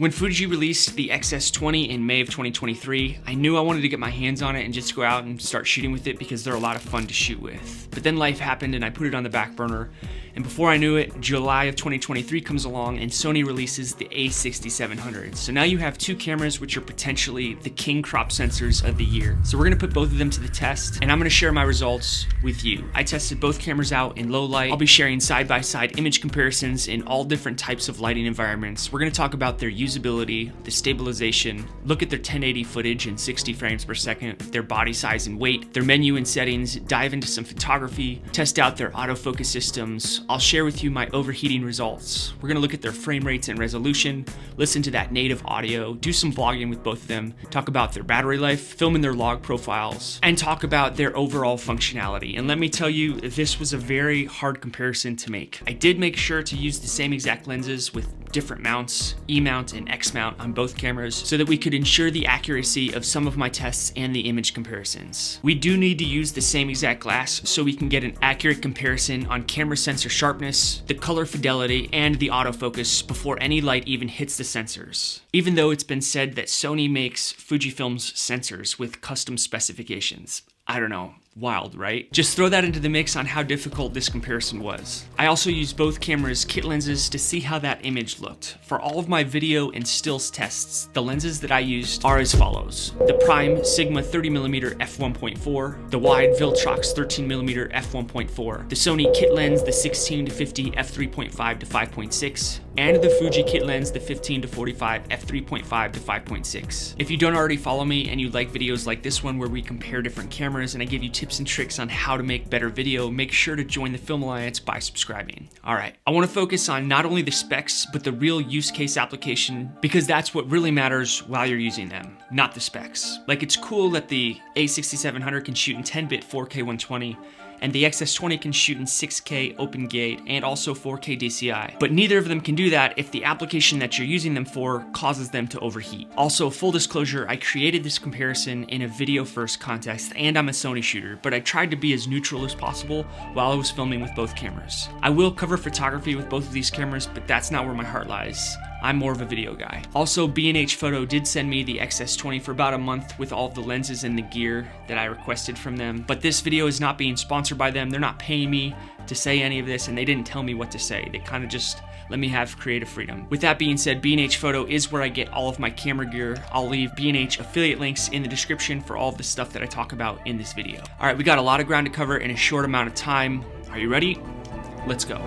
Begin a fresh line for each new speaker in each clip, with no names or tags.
When Fuji released the X-S20 in May of 2023, I knew I wanted to get my hands on it and just go out and start shooting with it because they're a lot of fun to shoot with. But then life happened and I put it on the back burner. And before I knew it, July of 2023 comes along and Sony releases the a6700. So now you have two cameras which are potentially the king crop sensors of the year. So we're gonna put both of them to the test and I'm gonna share my results with you. I tested both cameras out in low light. I'll be sharing side-by-side image comparisons in all different types of lighting environments. We're gonna talk about their usability, the stabilization, look at their 1080 footage in 60 frames per second, their body size and weight, their menu and settings, dive into some photography, test out their autofocus systems. I'll share with you my overheating results. We're gonna look at their frame rates and resolution, listen to that native audio, do some vlogging with both of them, talk about their battery life, film in their log profiles, and talk about their overall functionality. And let me tell you, this was a very hard comparison to make. I did make sure to use the same exact lenses with different mounts, E-mount and X-mount on both cameras so that we could ensure the accuracy of some of my tests and the image comparisons. We do need to use the same exact glass so we can get an accurate comparison on camera sensor sharpness, the color fidelity, and the autofocus before any light even hits the sensors. Even though it's been said that Sony makes Fujifilm's sensors with custom specifications. I don't know. Wild, right? Just throw that into the mix on how difficult this comparison was. I also used both cameras' kit lenses to see how that image looked. For all of my video and stills tests, the lenses that I used are as follows. The Prime Sigma 30mm f1.4, the wide Viltrox 13mm f1.4, the Sony kit lens, the 16-50 f3.5 to 5.6, and the Fuji kit lens, the 15-45 f3.5 to 5.6. If you don't already follow me and you like videos like this one where we compare different cameras and I give you tips and tricks on how to make better video, make sure to join the Film Alliance by subscribing. All right, I want to focus on not only the specs, but the real use case application, because that's what really matters while you're using them, not the specs. Like, it's cool that the a6700 can shoot in 10-bit 4K 120, and the X-S20 can shoot in 6K open gate and also 4K DCI. But neither of them can do that if the application that you're using them for causes them to overheat. Also, full disclosure, I created this comparison in a video first context and I'm a Sony shooter, but I tried to be as neutral as possible while I was filming with both cameras. I will cover photography with both of these cameras, but that's not where my heart lies. I'm more of a video guy. Also, B&H Photo did send me the X-S20 for about a month with all of the lenses and the gear that I requested from them. But this video is not being sponsored by them. They're not paying me to say any of this, and they didn't tell me what to say. They kind of just let me have creative freedom. With that being said, B&H Photo is where I get all of my camera gear. I'll leave B&H affiliate links in the description for all of the stuff that I talk about in this video. All right, we got a lot of ground to cover in a short amount of time. Are you ready? Let's go.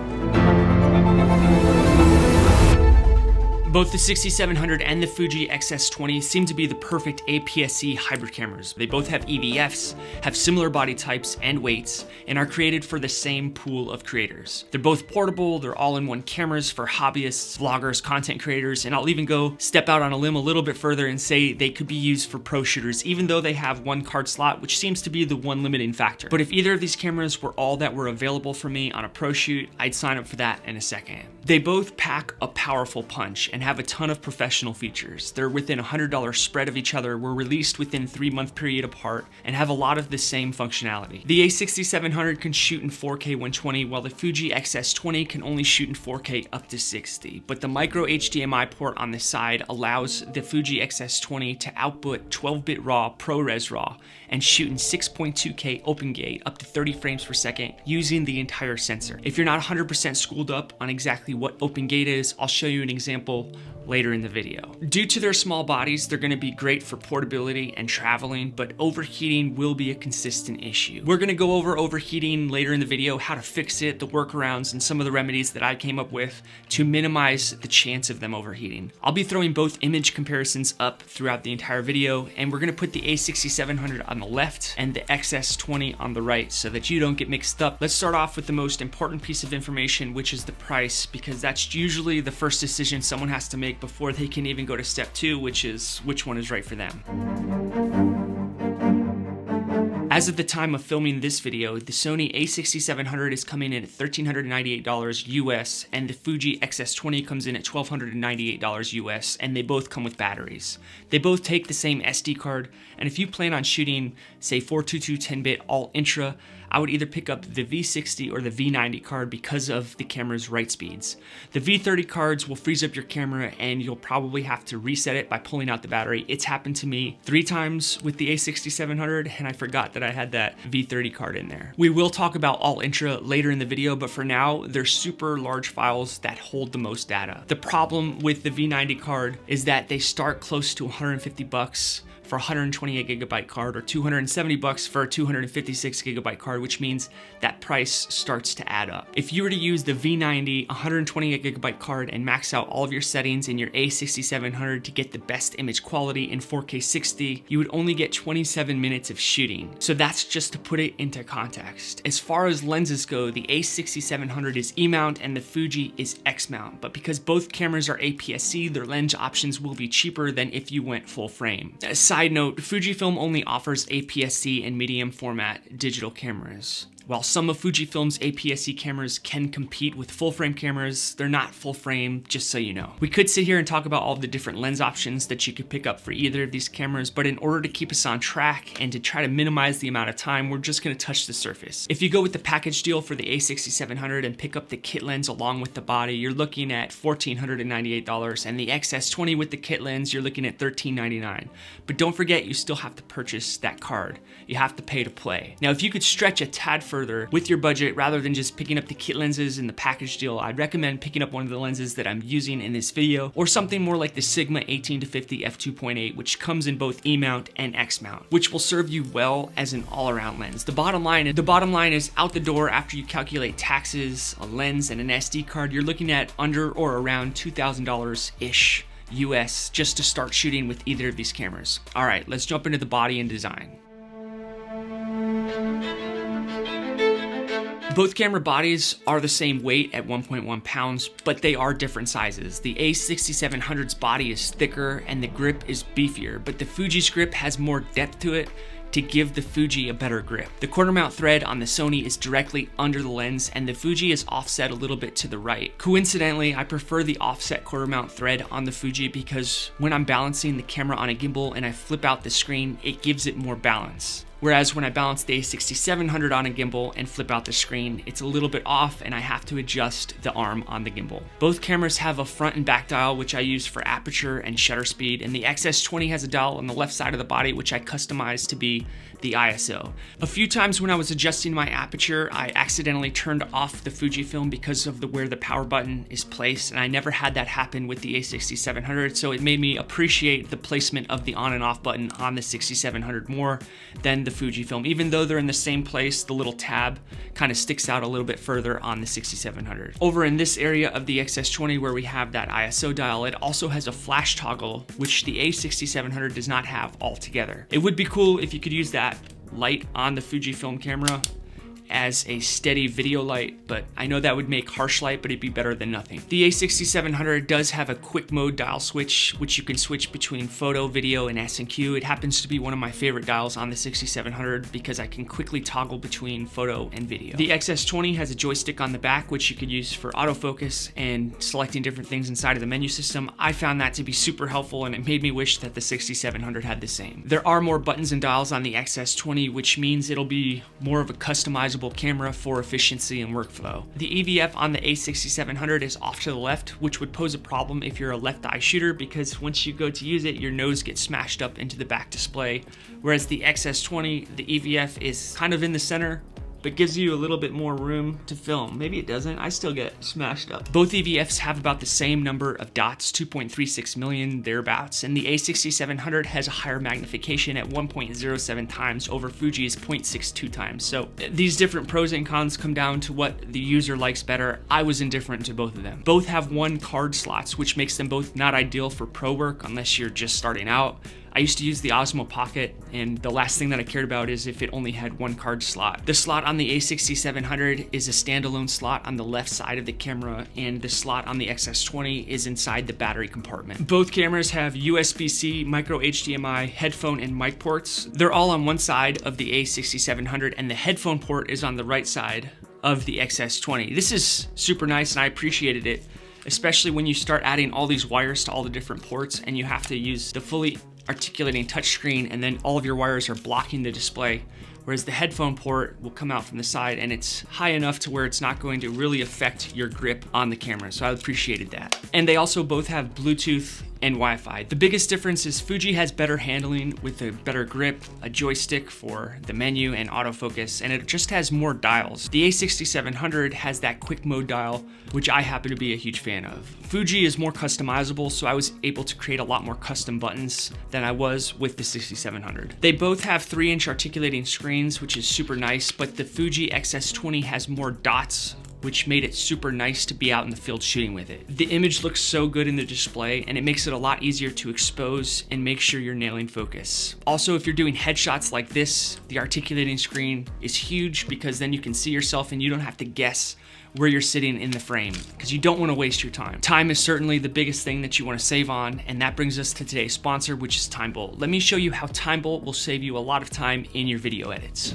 Both the 6700 and the Fuji X-S20 seem to be the perfect APS-C hybrid cameras. They both have EVFs, have similar body types and weights, and are created for the same pool of creators. They're both portable, they're all-in-one cameras for hobbyists, vloggers, content creators, and I'll even go step out on a limb a little bit further and say they could be used for pro shooters, even though they have one card slot, which seems to be the one limiting factor. But if either of these cameras were all that were available for me on a pro shoot, I'd sign up for that in a second. They both pack a powerful punch and have a ton of professional features. They're within $100 spread of each other, were released within 3-month period apart, and have a lot of the same functionality. The a6700 can shoot in 4K 120, while the Fuji X-S20 can only shoot in 4K up to 60. But the micro HDMI port on the side allows the Fuji X-S20 to output 12-bit RAW, ProRes RAW, and shoot in 6.2K open gate up to 30 frames per second using the entire sensor. If you're not 100% schooled up on exactly what open gate is, I'll show you an example later in the video. Due to their small bodies, they're gonna be great for portability and traveling, but overheating will be a consistent issue. We're gonna go over overheating later in the video, how to fix it, the workarounds, and some of the remedies that I came up with to minimize the chance of them overheating. I'll be throwing both image comparisons up throughout the entire video, and we're gonna put the a6700 on the left and the X-S20 on the right so that you don't get mixed up. Let's start off with the most important piece of information, which is the price, because that's usually the first decision someone has to make before they can even go to step 2, which is which one is right for them. As of the time of filming this video, the Sony a6700 is coming in at $1,398 US, and the Fuji X-S20 comes in at $1,298 US, and they both come with batteries. They both take the same SD card, and if you plan on shooting, say 422 10-bit all intra, I would either pick up the V60 or the V90 card because of the camera's write speeds. The V30 cards will freeze up your camera and you'll probably have to reset it by pulling out the battery. It's happened to me 3 times with the a6700 and I forgot that I had that V30 card in there. We will talk about all intra later in the video, but for now, they're super large files that hold the most data. The problem with the V90 card is that they start close to 150 bucks for a 128 gigabyte card or 270 bucks for a 256 gigabyte card, which means that price starts to add up. If you were to use the V90 128 gigabyte card and max out all of your settings in your a6700 to get the best image quality in 4K 60, you would only get 27 minutes of shooting. So that's just to put it into context. As far as lenses go, the a6700 is E-mount and the Fuji is X-mount, but because both cameras are APS-C, their lens options will be cheaper than if you went full frame. Side note, Fujifilm only offers APS-C and medium format digital cameras. While some of Fujifilm's APS-C cameras can compete with full-frame cameras, they're not full-frame, just so you know. We could sit here and talk about all the different lens options that you could pick up for either of these cameras, but in order to keep us on track and to try to minimize the amount of time, we're just gonna touch the surface. If you go with the package deal for the a6700 and pick up the kit lens along with the body, you're looking at $1,498, and the XS20 with the kit lens, you're looking at $1,399. But don't forget, you still have to purchase that card. You have to pay to play. Now, if you could stretch a tad further with your budget rather than just picking up the kit lenses in the package deal, I'd recommend picking up one of the lenses that I'm using in this video, or something more like the Sigma 18-50 f2.8, which comes in both E-mount and X-mount, which will serve you well as an all-around lens. The bottom line is out the door after you calculate taxes, a lens, and an SD card, you're looking at under or around $2,000-ish US just to start shooting with either of these cameras. All right, let's jump into the body and design. Both camera bodies are the same weight at 1.1 pounds, but they are different sizes. The a6700's body is thicker and the grip is beefier, but the Fuji's grip has more depth to it to give the Fuji a better grip. The quarter mount thread on the Sony is directly under the lens and the Fuji is offset a little bit to the right. Coincidentally, I prefer the offset quarter mount thread on the Fuji because when I'm balancing the camera on a gimbal and I flip out the screen, it gives it more balance. Whereas when I balance the a6700 on a gimbal and flip out the screen, it's a little bit off and I have to adjust the arm on the gimbal. Both cameras have a front and back dial, which I use for aperture and shutter speed, and the XS20 has a dial on the left side of the body, which I customized to be the ISO. A few times when I was adjusting my aperture, I accidentally turned off the Fujifilm because of where the power button is placed, and I never had that happen with the a6700, so it made me appreciate the placement of the on and off button on the 6700 more than the Fujifilm. Even though they're in the same place, the little tab kind of sticks out a little bit further on the 6700. Over in this area of the XS20 where we have that ISO dial, it also has a flash toggle, which the a6700 does not have altogether. It would be cool if you could use that light on the Fujifilm camera as a steady video light, but I know that would make harsh light, but it'd be better than nothing. The a6700 does have a quick mode dial switch, which you can switch between photo, video, and S&Q. It happens to be one of my favorite dials on the 6700 because I can quickly toggle between photo and video. The XS20 has a joystick on the back, which you could use for autofocus and selecting different things inside of the menu system. I found that to be super helpful, and it made me wish that the 6700 had the same. There are more buttons and dials on the XS20, which means it'll be more of a customizable camera for efficiency and workflow. The EVF on the a6700 is off to the left, which would pose a problem if you're a left eye shooter because once you go to use it, your nose gets smashed up into the back display. Whereas the XS20, the EVF is kind of in the center, but gives you a little bit more room to film. Maybe it doesn't, I still get smashed up. Both EVFs have about the same number of dots, 2.36 million, thereabouts, and the a6700 has a higher magnification at 1.07 times over Fuji's 0.62 times. So these different pros and cons come down to what the user likes better. I was indifferent to both of them. Both have one card slots, which makes them both not ideal for pro work unless you're just starting out. I used to use the Osmo Pocket, and the last thing that I cared about is if it only had one card slot. The slot on the a6700 is a standalone slot on the left side of the camera, and the slot on the XS20 is inside the battery compartment. Both cameras have USB-C, micro HDMI, headphone, and mic ports. They're all on one side of the a6700, and the headphone port is on the right side of the XS20. This is super nice, and I appreciated it, especially when you start adding all these wires to all the different ports, and you have to use the fully articulating touchscreen, and then all of your wires are blocking the display. whereas the headphone port will come out from the side and it's high enough to where it's not going to really affect your grip on the camera. So I appreciated that. And they also both have Bluetooth and Wi-Fi. The biggest difference is Fuji has better handling with a better grip, a joystick for the menu and autofocus, and it just has more dials. The a6700 has that quick mode dial, which I happen to be a huge fan of. Fuji is more customizable, so I was able to create a lot more custom buttons than I was with the 6700. They both have 3-inch articulating screens, which is super nice, but the Fuji X-S20 has more dots, which made it super nice to be out in the field shooting with it. The image looks so good in the display, and it makes it a lot easier to expose and make sure you're nailing focus. Also, if you're doing headshots like this, the articulating screen is huge because then you can see yourself and you don't have to guess where you're sitting in the frame, because you don't want to waste your time. Time is certainly the biggest thing that you want to save on, and that brings us to today's sponsor, which is Timebolt. Let me show you how Timebolt will save you a lot of time in your video edits.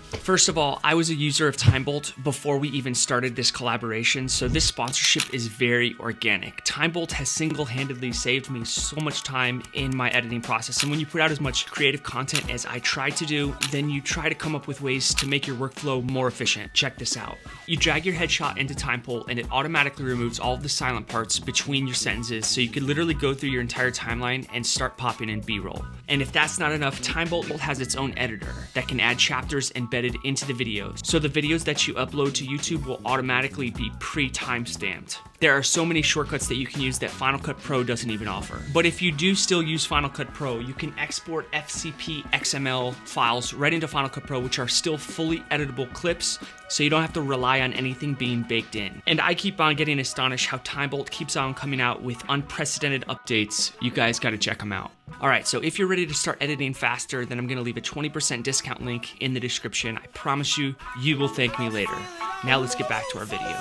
First of all, I was a user of Timebolt before we even started this collaboration, so this sponsorship is very organic. Timebolt has single-handedly saved me so much time in my editing process, and when you put out as much creative content as I try to do, then you try to come up with ways to make your workflow more efficient. Check this out. You drag your headshot into Timebolt, and it automatically removes all of the silent parts between your sentences, so you can literally go through your entire timeline and start popping in B-roll. And if that's not enough, Timebolt has its own editor that can add chapters embedded into the videos. So the videos that you upload to YouTube will automatically be pre-timestamped. There are so many shortcuts that you can use that Final Cut Pro doesn't even offer. But if you do still use Final Cut Pro, you can export FCP XML files right into Final Cut Pro, which are still fully editable clips, so you don't have to rely on anything being baked in. And I keep on getting astonished how Timebolt keeps on coming out with unprecedented updates. You guys gotta check them out. All right, so if you're ready to start editing faster, then I'm gonna leave a 20% discount link in the description. I promise you, you will thank me later. Now let's get back to our video.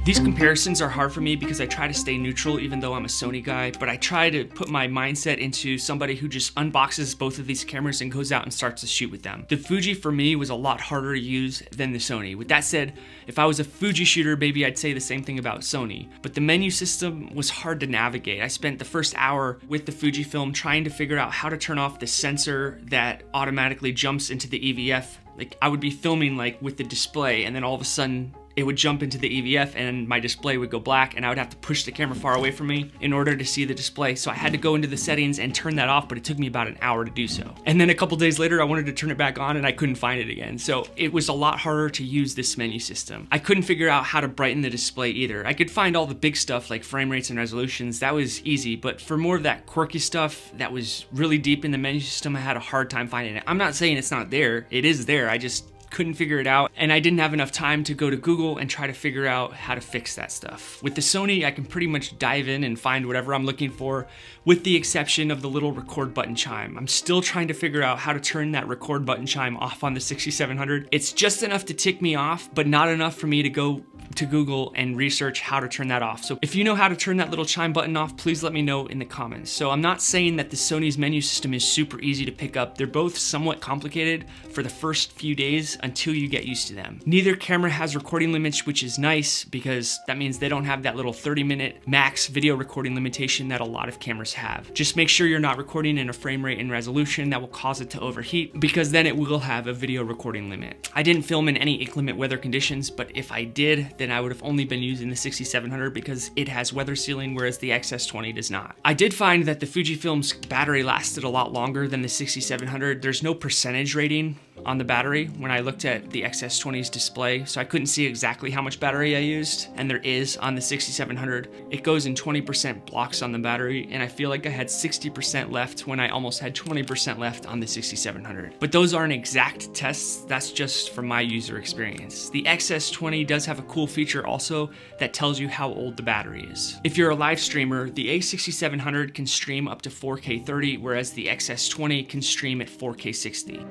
These comparisons are hard for me because I try to stay neutral even though I'm a Sony guy, but I try to put my mindset into somebody who just unboxes both of these cameras and goes out and starts to shoot with them. The Fuji for me was a lot harder to use than the Sony. With that said, if I was a Fuji shooter, maybe I'd say the same thing about Sony, but the menu system was hard to navigate. I spent the first hour with the Fujifilm trying to figure out how to turn off the sensor that automatically jumps into the EVF. Like, I would be filming like with the display, and then all of a sudden it would jump into the EVF and my display would go black, and I would have to push the camera far away from me in order to see the display. So I had to go into the settings and turn that off, but it took me about an hour to do so. And then a couple days later, I wanted to turn it back on and I couldn't find it again. So it was a lot harder to use this menu system. I couldn't figure out how to brighten the display either. I could find all the big stuff like frame rates and resolutions. That was easy, but for more of that quirky stuff that was really deep in the menu system, I had a hard time finding it. I'm not saying it's not there. It is there. I just couldn't figure it out, and I didn't have enough time to go to Google and try to figure out how to fix that stuff. With the Sony, I can pretty much dive in and find whatever I'm looking for, with the exception of the little record button chime. I'm still trying to figure out how to turn that record button chime off on the 6700. It's just enough to tick me off, but not enough for me to go to Google and research how to turn that off. So if you know how to turn that little chime button off, please let me know in the comments. So I'm not saying that the Sony's menu system is super easy to pick up. They're both somewhat complicated for the first few days until you get used to them. Neither camera has recording limits, which is nice because that means they don't have that little 30-minute max video recording limitation that a lot of cameras have. Just make sure you're not recording in a frame rate and resolution that will cause it to overheat, because then it will have a video recording limit. I didn't film in any inclement weather conditions, but if I did, then I would have only been using the 6700 because it has weather sealing, whereas the X-S20 does not. I did find that the Fujifilm's battery lasted a lot longer than the 6700. There's no percentage rating on the battery when I looked at the X-S20's display, so I couldn't see exactly how much battery I used, and there is on the 6700. It goes in 20% blocks on the battery, and I feel like I had 60% left when I almost had 20% left on the 6700. But those aren't exact tests, that's just from my user experience. The X-S20 does have a cool feature also that tells you how old the battery is. If you're a live streamer, the a6700 can stream up to 4K 30, whereas the X-S20 can stream at 4K 60.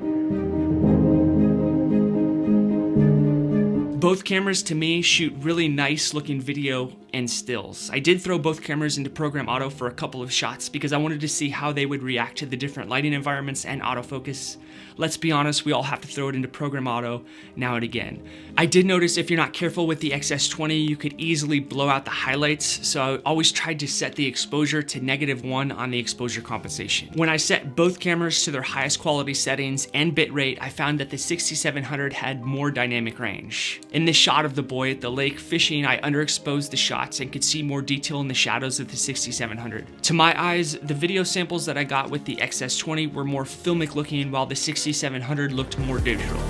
Both cameras to me shoot really nice looking video and stills. I did throw both cameras into Program Auto for a couple of shots because I wanted to see how they would react to the different lighting environments and autofocus. Let's be honest, we all have to throw it into Program Auto now and again. I did notice if you're not careful with the XS20, you could easily blow out the highlights, so I always tried to set the exposure to -1 on the exposure compensation. When I set both cameras to their highest quality settings and bitrate, I found that the 6700 had more dynamic range. In this shot of the boy at the lake fishing, I underexposed the shots and could see more detail in the shadows of the 6700. To my eyes, the video samples that I got with the XS20 were more filmic looking, while the 6700 looked more digital.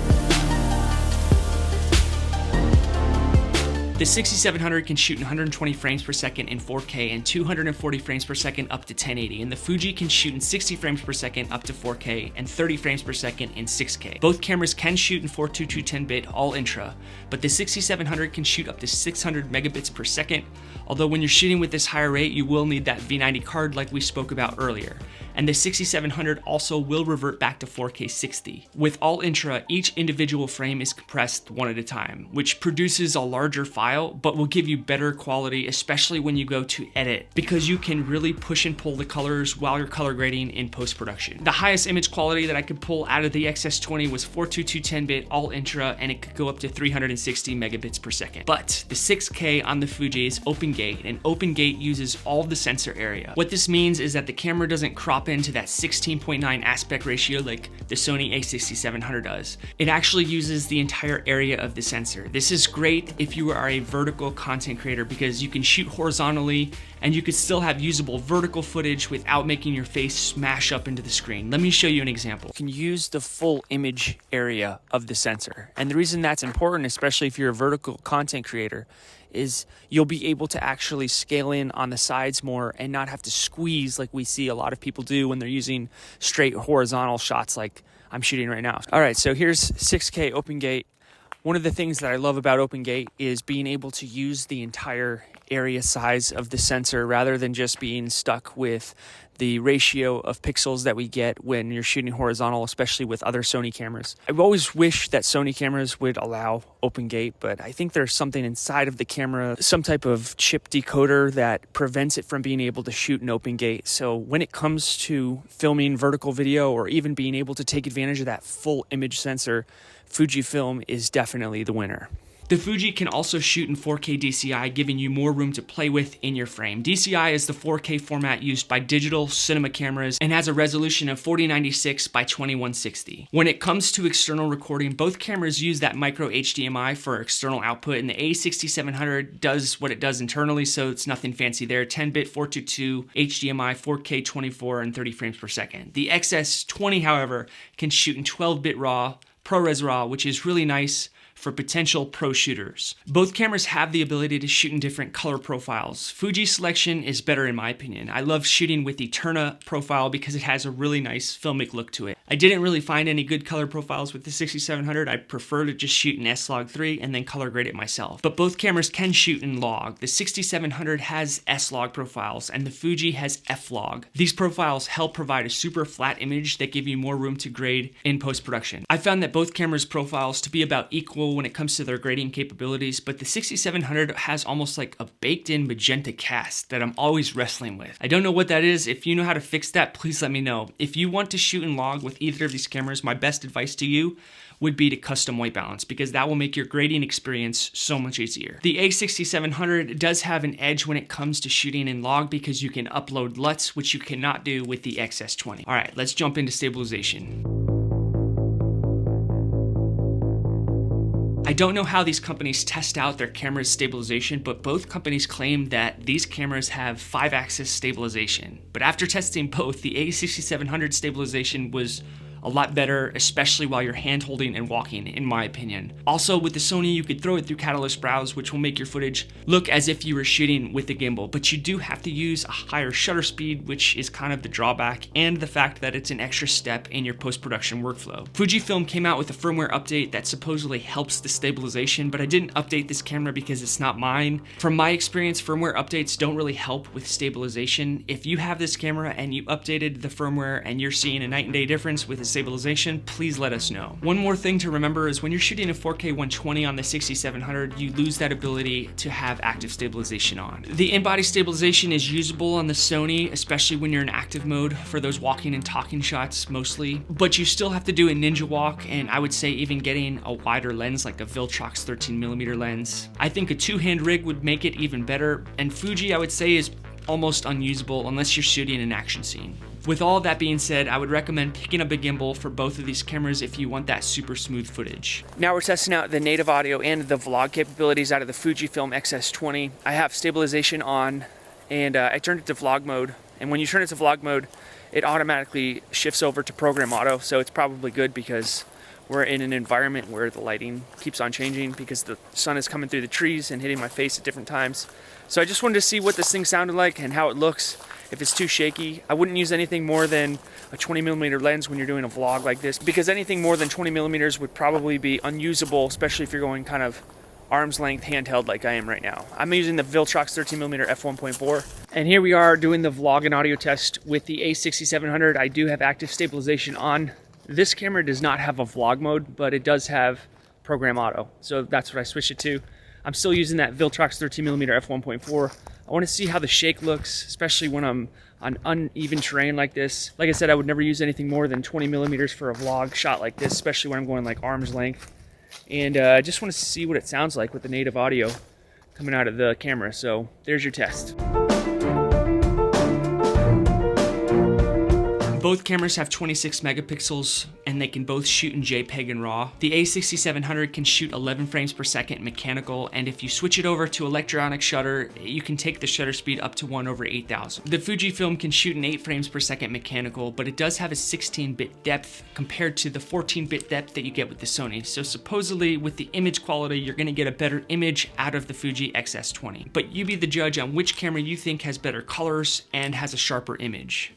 The 6700 can shoot in 120 frames per second in 4K and 240 frames per second up to 1080, and the Fuji can shoot in 60 frames per second up to 4K and 30 frames per second in 6K. Both cameras can shoot in 422 10-bit all intra, but the 6700 can shoot up to 600 megabits per second, although when you're shooting with this higher rate, you will need that V90 card like we spoke about earlier. And the 6700 also will revert back to 4K 60. With all intra, each individual frame is compressed one at a time, which produces a larger file, but will give you better quality, especially when you go to edit, because you can really push and pull the colors while you're color grading in post-production. The highest image quality that I could pull out of the XS20 was 422 10-bit all intra, and it could go up to 360 megabits per second. But the 6K on the Fuji is open gate, and open gate uses all the sensor area. What this means is that the camera doesn't crop into that 16.9 aspect ratio like the Sony a6700 does. It actually uses the entire area of the sensor. This is great if you are a vertical content creator because you can shoot horizontally and you could still have usable vertical footage without making your face smash up into the screen. Let me show you an example. You can use the full image area of the sensor. And the reason that's important, especially if you're a vertical content creator, is you'll be able to actually scale in on the sides more and not have to squeeze like we see a lot of people do when they're using straight horizontal shots like I'm shooting right now. All right, so here's 6K open gate. One of the things that I love about open gate is being able to use the entire area size of the sensor rather than just being stuck with the ratio of pixels that we get when you're shooting horizontal, especially with other Sony cameras. I've always wished that Sony cameras would allow open gate, but I think there's something inside of the camera, some type of chip decoder that prevents it from being able to shoot in open gate. So when it comes to filming vertical video or even being able to take advantage of that full image sensor, Fujifilm is definitely the winner. The Fuji can also shoot in 4K DCI, giving you more room to play with in your frame. DCI is the 4K format used by digital cinema cameras and has a resolution of 4096 by 2160. When it comes to external recording, both cameras use that micro HDMI for external output, and the a6700 does what it does internally, so it's nothing fancy there. 10-bit 422 HDMI, 4K 24 and 30 frames per second. The XS20, however, can shoot in 12-bit RAW, ProRes RAW, which is really nice for potential pro shooters. Both cameras have the ability to shoot in different color profiles. Fuji's selection is better in my opinion. I love shooting with the Eterna profile because it has a really nice filmic look to it. I didn't really find any good color profiles with the 6700. I prefer to just shoot in S-Log3 and then color grade it myself. But both cameras can shoot in log. The 6700 has S-Log profiles and the Fuji has F-Log. These profiles help provide a super flat image that give you more room to grade in post-production. I found that both cameras' profiles to be about equal when it comes to their grading capabilities, but the 6700 has almost like a baked-in magenta cast that I'm always wrestling with. I don't know what that is. If you know how to fix that, please let me know. If you want to shoot in log with either of these cameras, my best advice to you would be to custom white balance because that will make your grading experience so much easier. The a6700 does have an edge when it comes to shooting in log because you can upload LUTs, which you cannot do with the XS20. All right, let's jump into stabilization. I don't know how these companies test out their camera's stabilization, but both companies claim that these cameras have 5-axis stabilization. But after testing both, the a6700 stabilization was a lot better, especially while you're hand holding and walking, in my opinion. Also, with the Sony, you could throw it through Catalyst Browse, which will make your footage look as if you were shooting with the gimbal, but you do have to use a higher shutter speed, which is kind of the drawback, and the fact that it's an extra step in your post-production workflow. Fujifilm came out with a firmware update that supposedly helps the stabilization, but I didn't update this camera because it's not mine. From my experience, firmware updates don't really help with stabilization. If you have this camera and you updated the firmware and you're seeing a night and day difference with a stabilization, please let us know. One more thing to remember is when you're shooting a 4K 120 on the 6700, you lose that ability to have active stabilization on. The in-body stabilization is usable on the Sony, especially when you're in active mode for those walking and talking shots mostly, but you still have to do a ninja walk, and I would say even getting a wider lens like a Viltrox 13mm lens. I think a two-hand rig would make it even better, and Fuji I would say is almost unusable unless you're shooting an action scene. With all that being said, I would recommend picking up a gimbal for both of these cameras if you want that super smooth footage. Now we're testing out the native audio and the vlog capabilities out of the Fujifilm X-S20. I have stabilization on, and I turned it to vlog mode. And when you turn it to vlog mode, it automatically shifts over to program auto, so it's probably good because we're in an environment where the lighting keeps on changing because the sun is coming through the trees and hitting my face at different times. So I just wanted to see what this thing sounded like and how it looks. If it's too shaky, I wouldn't use anything more than a 20mm lens when you're doing a vlog like this, because anything more than 20mm would probably be unusable, especially if you're going kind of arm's length handheld like I am right now. I'm using the Viltrox 13mm f1.4. And here we are doing the vlog and audio test with the a6700. I do have active stabilization on. This camera does not have a vlog mode, but it does have program auto. So that's what I switched it to. I'm still using that Viltrox 13mm f1.4. I want to see how the shake looks, especially when I'm on uneven terrain like this. Like I said, I would never use anything more than 20mm for a vlog shot like this, especially when I'm going like arm's length. And I just want to see what it sounds like with the native audio coming out of the camera. So there's your test. Both cameras have 26 megapixels and they can both shoot in JPEG and RAW. The a6700 can shoot 11 frames per second mechanical, and if you switch it over to electronic shutter, you can take the shutter speed up to 1/8000. The Fujifilm can shoot in 8 frames per second mechanical, but it does have a 16-bit depth compared to the 14-bit depth that you get with the Sony. So supposedly with the image quality, you're gonna get a better image out of the Fuji X-S20. But you be the judge on which camera you think has better colors and has a sharper image.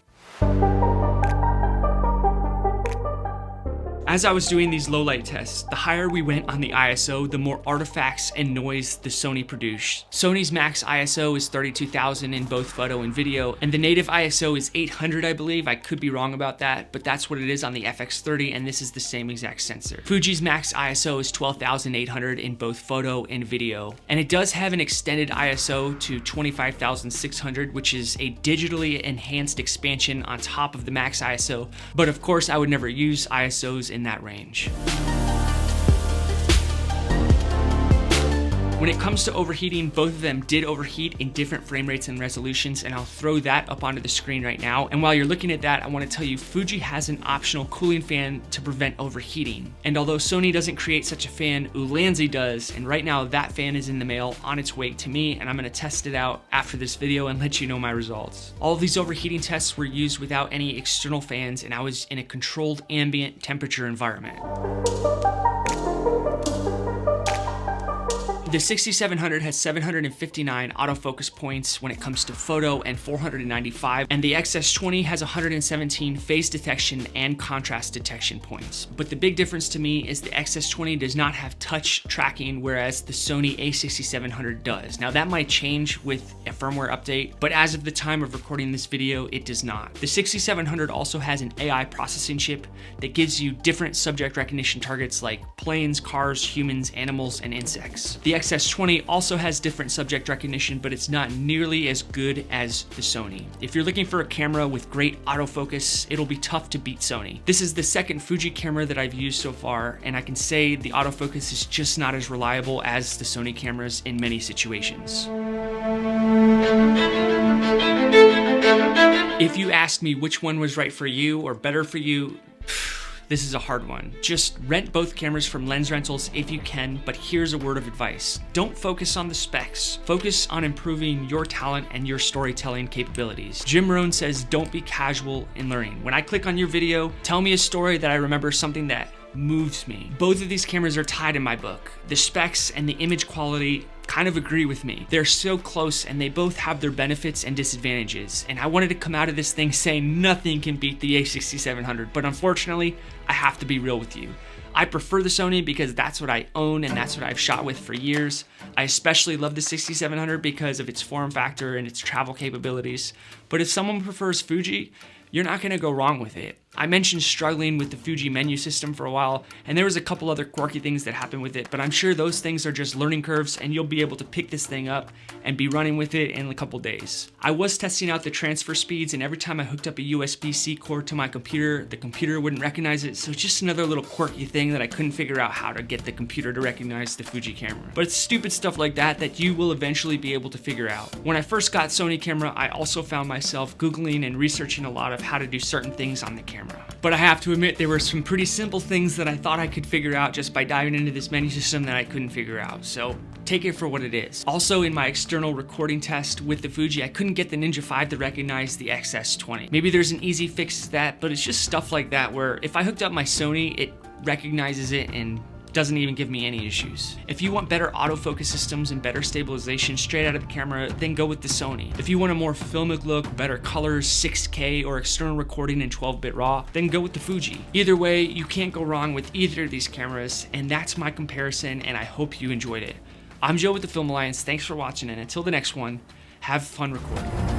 As I was doing these low light tests, the higher we went on the ISO, the more artifacts and noise the Sony produced. Sony's max ISO is 32,000 in both photo and video, and the native ISO is 800, I believe. I could be wrong about that, but that's what it is on the FX30, and this is the same exact sensor. Fuji's max ISO is 12,800 in both photo and video, and it does have an extended ISO to 25,600, which is a digitally enhanced expansion on top of the max ISO, but of course I would never use ISOs in that range. When it comes to overheating, both of them did overheat in different frame rates and resolutions, and I'll throw that up onto the screen right now. And while you're looking at that, I want to tell you Fuji has an optional cooling fan to prevent overheating. And although Sony doesn't create such a fan, Ulanzi does, and right now that fan is in the mail on its way to me, and I'm going to test it out after this video and let you know my results. All of these overheating tests were used without any external fans, and I was in a controlled ambient temperature environment. The 6700 has 759 autofocus points when it comes to photo and 495, and the XS20 has 117 phase detection and contrast detection points. But the big difference to me is the XS20 does not have touch tracking, whereas the Sony a6700 does. Now that might change with a firmware update, but as of the time of recording this video, it does not. The 6700 also has an AI processing chip that gives you different subject recognition targets like planes, cars, humans, animals, and insects. The XS20 also has different subject recognition, but it's not nearly as good as the Sony. If you're looking for a camera with great autofocus, it'll be tough to beat Sony. This is the second Fuji camera that I've used so far, and I can say the autofocus is just not as reliable as the Sony cameras in many situations. If you asked me which one was right for you or better for you, this is a hard one. Just rent both cameras from lens rentals if you can, but here's a word of advice. Don't focus on the specs. Focus on improving your talent and your storytelling capabilities. Jim Rohn says, don't be casual in learning. When I click on your video, tell me a story that I remember, something that moves me. Both of these cameras are tied in my book. The specs and the image quality kind of agree with me. They're so close and they both have their benefits and disadvantages. And I wanted to come out of this thing saying nothing can beat the a6700, but unfortunately, I have to be real with you. I prefer the Sony because that's what I own and that's what I've shot with for years. I especially love the 6700 because of its form factor and its travel capabilities. But if someone prefers Fuji, you're not gonna go wrong with it. I mentioned struggling with the Fuji menu system for a while, and there was a couple other quirky things that happened with it, but I'm sure those things are just learning curves and you'll be able to pick this thing up and be running with it in a couple days. I was testing out the transfer speeds, and every time I hooked up a USB-C cord to my computer, the computer wouldn't recognize it, so it's just another little quirky thing that I couldn't figure out how to get the computer to recognize the Fuji camera. But it's stupid stuff like that that you will eventually be able to figure out. When I first got Sony camera, I also found myself Googling and researching a lot of how to do certain things on the camera. But I have to admit, there were some pretty simple things that I thought I could figure out just by diving into this menu system that I couldn't figure out. So take it for what it is. Also, in my external recording test with the Fuji, I couldn't get the Ninja 5 to recognize the X-S20. Maybe there's an easy fix to that, but it's just stuff like that where if I hooked up my Sony, it recognizes it and doesn't even give me any issues. If you want better autofocus systems and better stabilization straight out of the camera, then go with the Sony. If you want a more filmic look, better colors, 6K, or external recording in 12-bit RAW, then go with the Fuji. Either way, you can't go wrong with either of these cameras, and that's my comparison, and I hope you enjoyed it. I'm Joe with the Film Alliance. Thanks for watching, and until the next one, have fun recording.